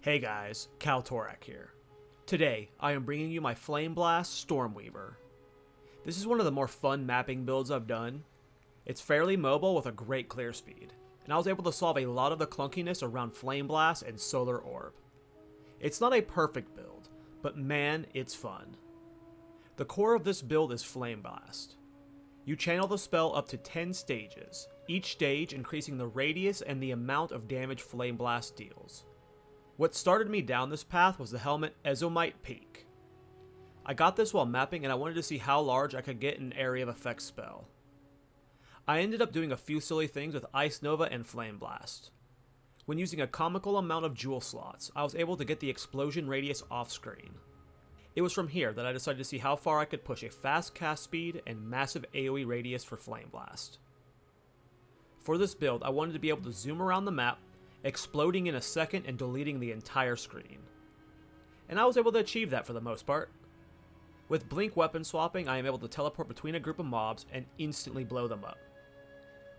Hey guys, KallTorak here. Today, I am bringing you my Flameblast Stormweaver. This is one of the more fun mapping builds I've done. It's fairly mobile with a great clear speed, and I was able to solve a lot of the clunkiness around Flameblast and Solar Orb. It's not a perfect build, but man, it's fun. The core of this build is Flameblast. You channel the spell up to 10 stages, each stage increasing the radius and the amount of damage Flameblast deals. What started me down this path was the helmet Ezomite Peak. I got this while mapping and I wanted to see how large I could get an area of effect spell. I ended up doing a few silly things with Ice Nova and Flameblast. When using a comical amount of jewel slots, I was able to get the explosion radius off screen. It was from here that I decided to see how far I could push a fast cast speed and massive AoE radius for Flameblast. For this build, I wanted to be able to zoom around the map, exploding in a second and deleting the entire screen. And I was able to achieve that for the most part. With blink weapon swapping, I am able to teleport between a group of mobs and instantly blow them up.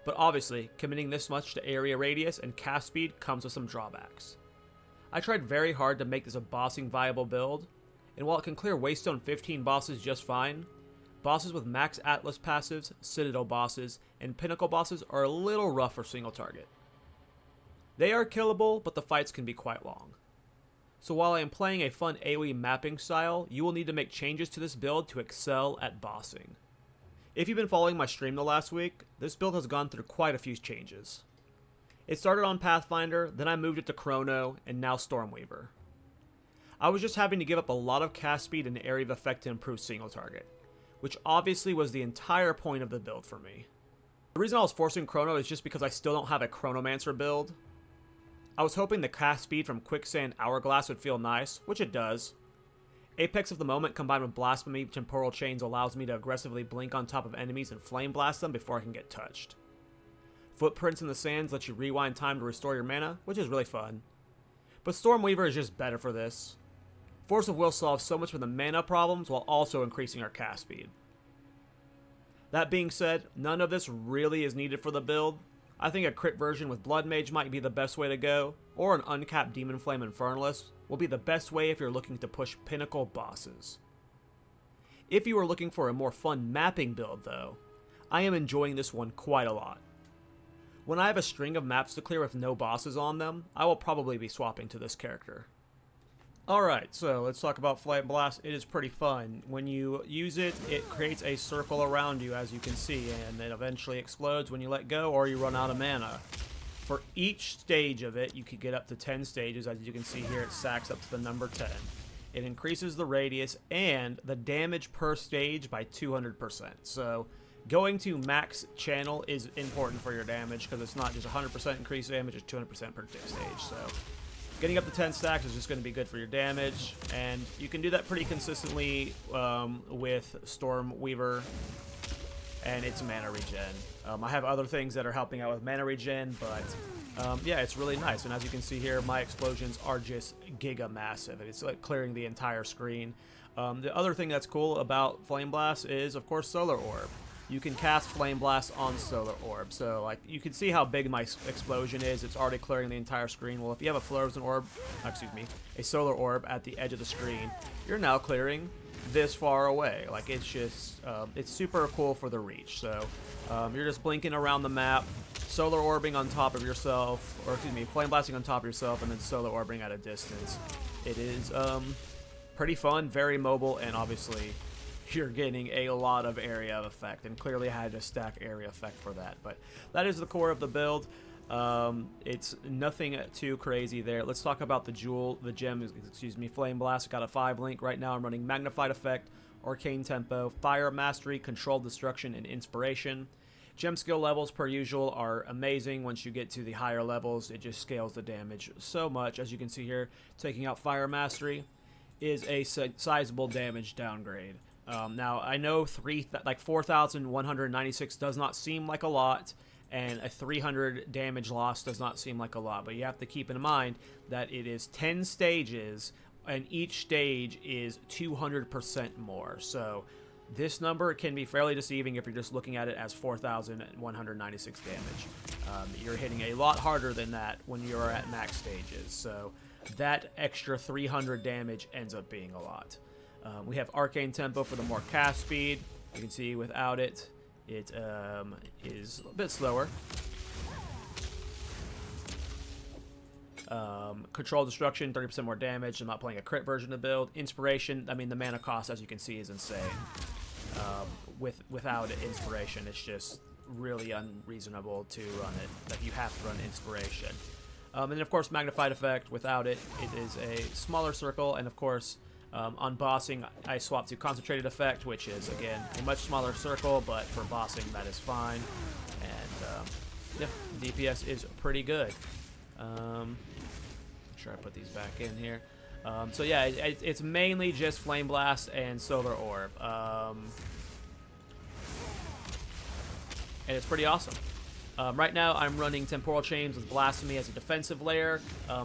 But obviously, committing this much to area radius and cast speed comes with some drawbacks. I tried very hard to make this a bossing viable build, and while it can clear Waystone 15 bosses just fine, bosses with max Atlas passives, Citadel bosses, and Pinnacle bosses are a little rough for single target. They are killable, but the fights can be quite long. So while I am playing a fun AoE mapping style, you will need to make changes to this build to excel at bossing. If you've been following my stream the last week, this build has gone through quite a few changes. It started on Pathfinder, then I moved it to Chrono, and now Stormweaver. I was just having to give up a lot of cast speed and area of effect to improve single target, which obviously was the entire point of the build for me. The reason I was forcing Chrono is just because I still don't have a Chronomancer build. I was hoping the cast speed from Quicksand Hourglass would feel nice, which it does. Apex of the Moment combined with Blasphemy Temporal Chains allows me to aggressively blink on top of enemies and flame blast them before I can get touched. Footprints in the Sands let you rewind time to restore your mana, which is really fun. But Stormweaver is just better for this. Force of Will solves so much of the mana problems while also increasing our cast speed. That being said, none of this really is needed for the build. I think a crit version with Blood Mage might be the best way to go, or an uncapped Demon Flame Infernalist will be the best way if you're looking to push pinnacle bosses. If you are looking for a more fun mapping build though, I am enjoying this one quite a lot. When I have a string of maps to clear with no bosses on them, I will probably be swapping to this character. Alright, so let's talk about Flameblast. It is pretty fun. When you use it, it creates a circle around you, as you can see, and it eventually explodes when you let go or you run out of mana. For each stage of it, you could get up to 10 stages. As you can see here, it stacks up to the number 10. It increases the radius and the damage per stage by 200%. So going to max channel is important for your damage because it's not just 100% increased damage, it's 200% per stage. So getting up to 10 stacks is just going to be good for your damage, and you can do that pretty consistently with Stormweaver and its mana regen. I have other things that are helping out with mana regen, but yeah, it's really nice. And as you can see here, my explosions are just giga massive, and it's like clearing the entire screen. The other thing that's cool about Flameblast is, of course, Solar Orb. You can cast Flameblast on Solar Orb. So, like, you can see how big my explosion is. It's already clearing the entire screen. Well, if you have a Frozen Orb, a Solar Orb at the edge of the screen, you're now clearing this far away. Like, it's just, it's super cool for the reach. So, you're just blinking around the map, Solar Orbing on top of yourself, or Flameblasting on top of yourself, and then Solar Orbing at a distance. It is, pretty fun, very mobile, and obviously you're getting a lot of area of effect, and clearly I had to stack area effect for that. But that is the core of the build. It's nothing too crazy there. Let's talk about the gem, Flameblast. Got a 5 link right now. I'm running Magnified Effect, Arcane Tempo, Fire Mastery, Controlled Destruction, and Inspiration. Gem skill levels, per usual, are amazing. Once you get to the higher levels, it just scales the damage so much. As you can see here, taking out Fire Mastery is a sizable damage downgrade. Now, I know 4,196 does not seem like a lot, and a 300 damage loss does not seem like a lot, but you have to keep in mind that it is 10 stages, and each stage is 200% more. So this number can be fairly deceiving if you're just looking at it as 4,196 damage. You're hitting a lot harder than that when you're at max stages. So that extra 300 damage ends up being a lot. We have Arcane Tempo for the more cast speed. You can see without it, it is a bit slower. Control Destruction, 30% more damage. I'm not playing a crit version of the build. Inspiration, I mean, the mana cost, as you can see, is insane. Without Inspiration, it's just really unreasonable to run it. Like, you have to run Inspiration. And then, of course, Magnified Effect. Without it, it is a smaller circle. And, of course, on bossing, I swap to Concentrated Effect, which is, again, a much smaller circle, but for bossing, that is fine. And, yeah, DPS is pretty good. Make sure I put these back in here. So yeah, it's mainly just Flame Blast and Solar Orb. And it's pretty awesome. Right now, I'm running Temporal Chains with Blasphemy as a defensive layer,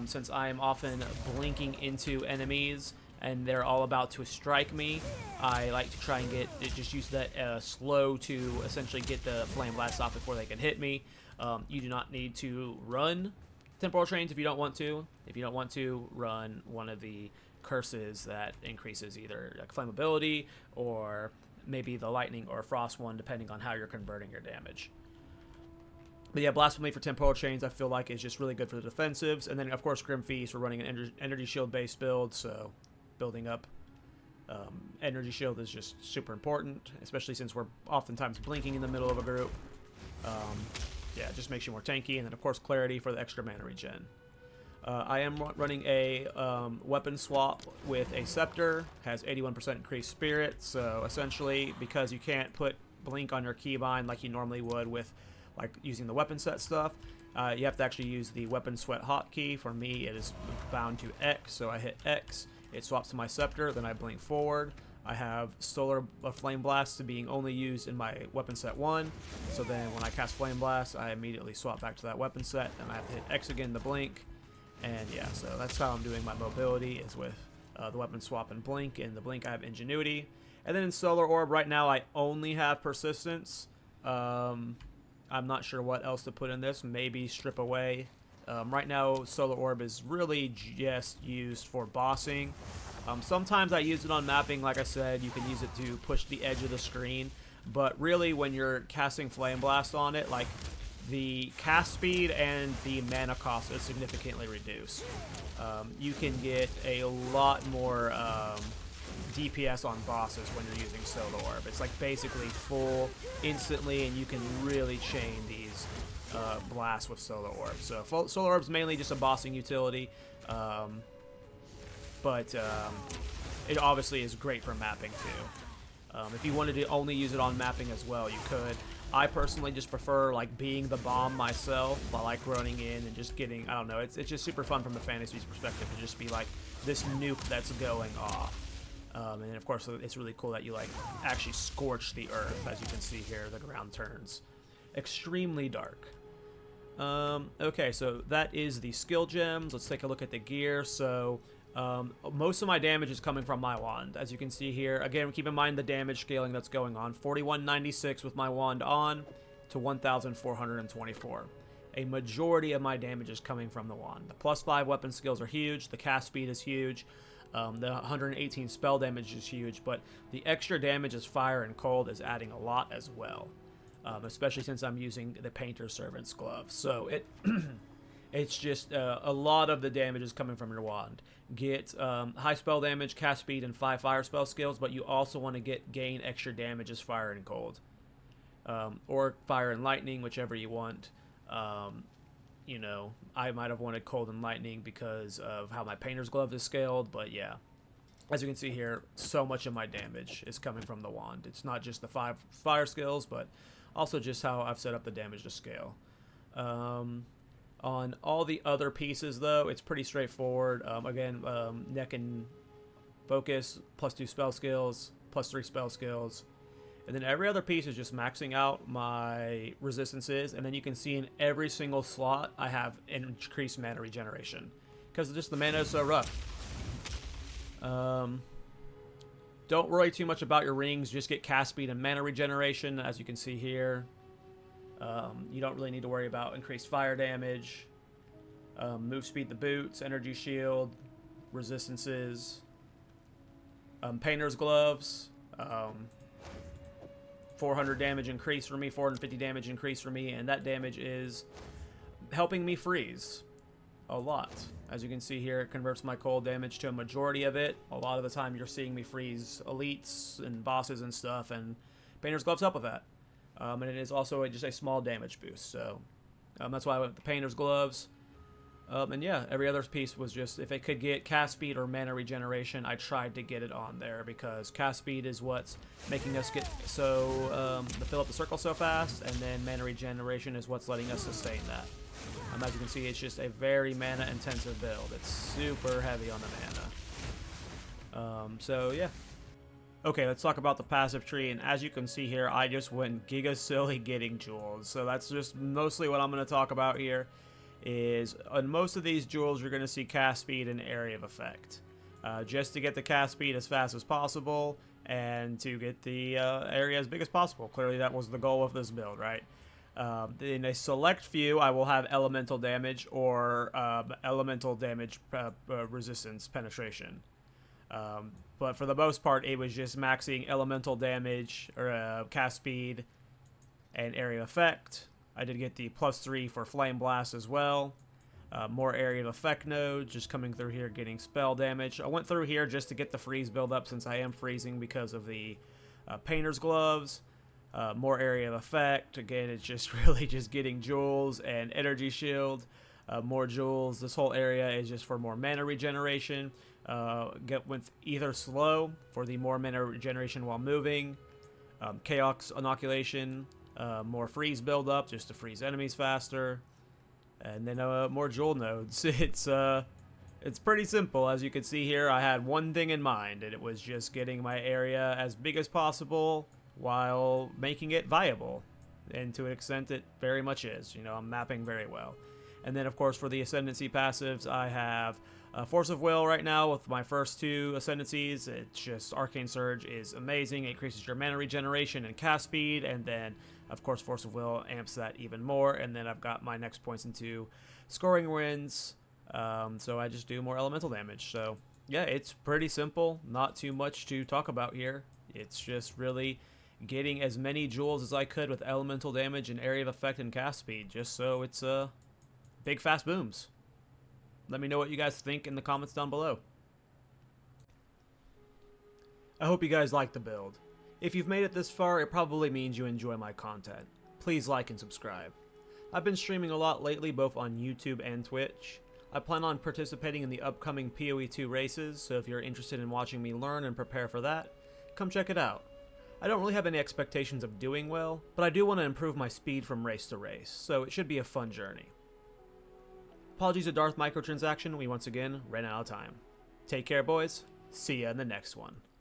since I am often blinking into enemies and they're all about to strike me. I like to try and just use that slow to essentially get the Flame Blast off before they can hit me. You do not need to run Temporal Chains if you don't want to. If you don't want to, run one of the curses that increases either like flammability or maybe the lightning or frost one, depending on how you're converting your damage. But yeah, Blasphemy for Temporal Chains I feel like is just really good for the defensives. And then, of course, Grim Feast, we're running an Energy Shield based build, so building up Energy Shield is just super important, especially since we're oftentimes blinking in the middle of a group. Yeah, it just makes you more tanky. And then, of course, Clarity for the extra mana regen. I am running a weapon swap with a Scepter. Has 81% increased Spirit. So, essentially, because you can't put Blink on your keybind like you normally would with like using the weapon set stuff, you have to actually use the Weapon Sweat hotkey. For me, it is bound to X. So, I hit X. It swaps to my Scepter. Then I blink forward. I have Solar Flame Blast to being only used in my weapon set 1. So then when I cast Flame Blast, I immediately swap back to that weapon set, and I have to hit X again to blink. And yeah, so that's how I'm doing my mobility, is with the weapon swap and blink. In the blink, I have Ingenuity. And then in Solar Orb, right now, I only have Persistence. I'm not sure what else to put in this. Maybe Strip Away. Right now, Solar Orb is really just used for bossing. Sometimes I use it on mapping. Like I said, you can use it to push the edge of the screen. But really, when you're casting Flame Blast on it, like, the cast speed and the mana cost is significantly reduced. You can get a lot more DPS on bosses when you're using Solar Orb. It's like basically full instantly, and you can really chain these blasts with Solar Orb. So Solar Orb's mainly just a bossing utility. But it obviously is great for mapping too. If you wanted to only use it on mapping as well, you could. I personally just prefer like being the bomb myself. I like running in and just getting, I don't know, it's just super fun from the fantasy's perspective to just be like this nuke that's going off. And then of course it's really cool that you like actually scorch the earth. As you can see here, the ground turns extremely dark. Okay, so that is the skill gems. Let's take a look at the gear. So most of my damage is coming from my wand, as you can see here. Again, keep in mind the damage scaling that's going on. 4196 with my wand on to 1424. A majority of my damage is coming from the wand. The +5 weapon skills are huge. The cast speed is huge. The 118 spell damage is huge, but the extra damage as fire and cold is adding a lot as well, especially since I'm using the Painter's Servant's Glove. So it's just a lot of the damage is coming from your wand. Get high spell damage, cast speed, and 5 fire spell skills, but you also want to gain extra damage as fire and cold, or fire and lightning, whichever you want. You know, I might have wanted cold and lightning because of how my Painter's Glove is scaled, but yeah. As you can see here, so much of my damage is coming from the wand. It's not just the 5 fire skills, but also just how I've set up the damage to scale. On all the other pieces, though, it's pretty straightforward. Again, neck and focus, +2 spell skills, +3 spell skills. And then every other piece is just maxing out my resistances. And then you can see in every single slot, I have increased mana regeneration, because just the mana is so rough. Don't worry too much about your rings. Just get cast speed and mana regeneration, as you can see here. You don't really need to worry about increased fire damage. Move speed the boots, energy shield, resistances, painter's gloves, 400 damage increase for me, 450 damage increase for me, and that damage is helping me freeze a lot. As you can see here, it converts my cold damage to a majority of it. A lot of the time you're seeing me freeze elites and bosses and stuff, and painter's gloves help with that. And it is also just a small damage boost, so that's why I went with the painter's gloves. And yeah, every other piece was just, if it could get cast speed or mana regeneration, I tried to get it on there, because cast speed is what's making us get to fill up the circle so fast, and then mana regeneration is what's letting us sustain that. As you can see, it's just a very mana intensive build. It's super heavy on the mana. So yeah. Okay, let's talk about the passive tree, and as you can see here, I just went giga silly getting jewels. So that's just mostly what I'm going to talk about here. Is on most of these jewels you're going to see cast speed and area of effect, just to get the cast speed as fast as possible and to get the area as big as possible. Clearly that was the goal of this build, right? In a select few I will have elemental damage or elemental damage resistance penetration, but for the most part it was just maxing elemental damage or cast speed and area of effect. I did get the +3 for Flameblast as well. More area of effect nodes, just coming through here getting spell damage. I went through here just to get the freeze build up, since I am freezing because of the painter's gloves. More area of effect. Again, it's just really just getting jewels and energy shield. More jewels. This whole area is just for more mana regeneration. Get with either slow for the more mana regeneration while moving. Chaos inoculation. More freeze build up just to freeze enemies faster, and then more jewel nodes. It's pretty simple. As you can see here, I had one thing in mind, and it was just getting my area as big as possible while making it viable, and to an extent it very much is. You know, I'm mapping very well. And then of course for the ascendancy passives, I have Force of Will right now with my first two ascendancies. It's just Arcane Surge is amazing. It increases your mana regeneration and cast speed, and then of course Force of Will amps that even more. And then I've got my next points into scoring wins, so I just do more elemental damage. So yeah, it's pretty simple, not too much to talk about here. It's just really getting as many jewels as I could with elemental damage and area of effect and cast speed, just so it's big fast booms. Let me know what you guys think in the comments down below. I hope you guys liked the build. If you've made it this far, it probably means you enjoy my content. Please like and subscribe. I've been streaming a lot lately, both on YouTube and Twitch. I plan on participating in the upcoming PoE 2 races, so if you're interested in watching me learn and prepare for that, come check it out. I don't really have any expectations of doing well, but I do want to improve my speed from race to race, so it should be a fun journey. Apologies to Darth microtransaction, we once again ran out of time. Take care, boys. See ya in the next one.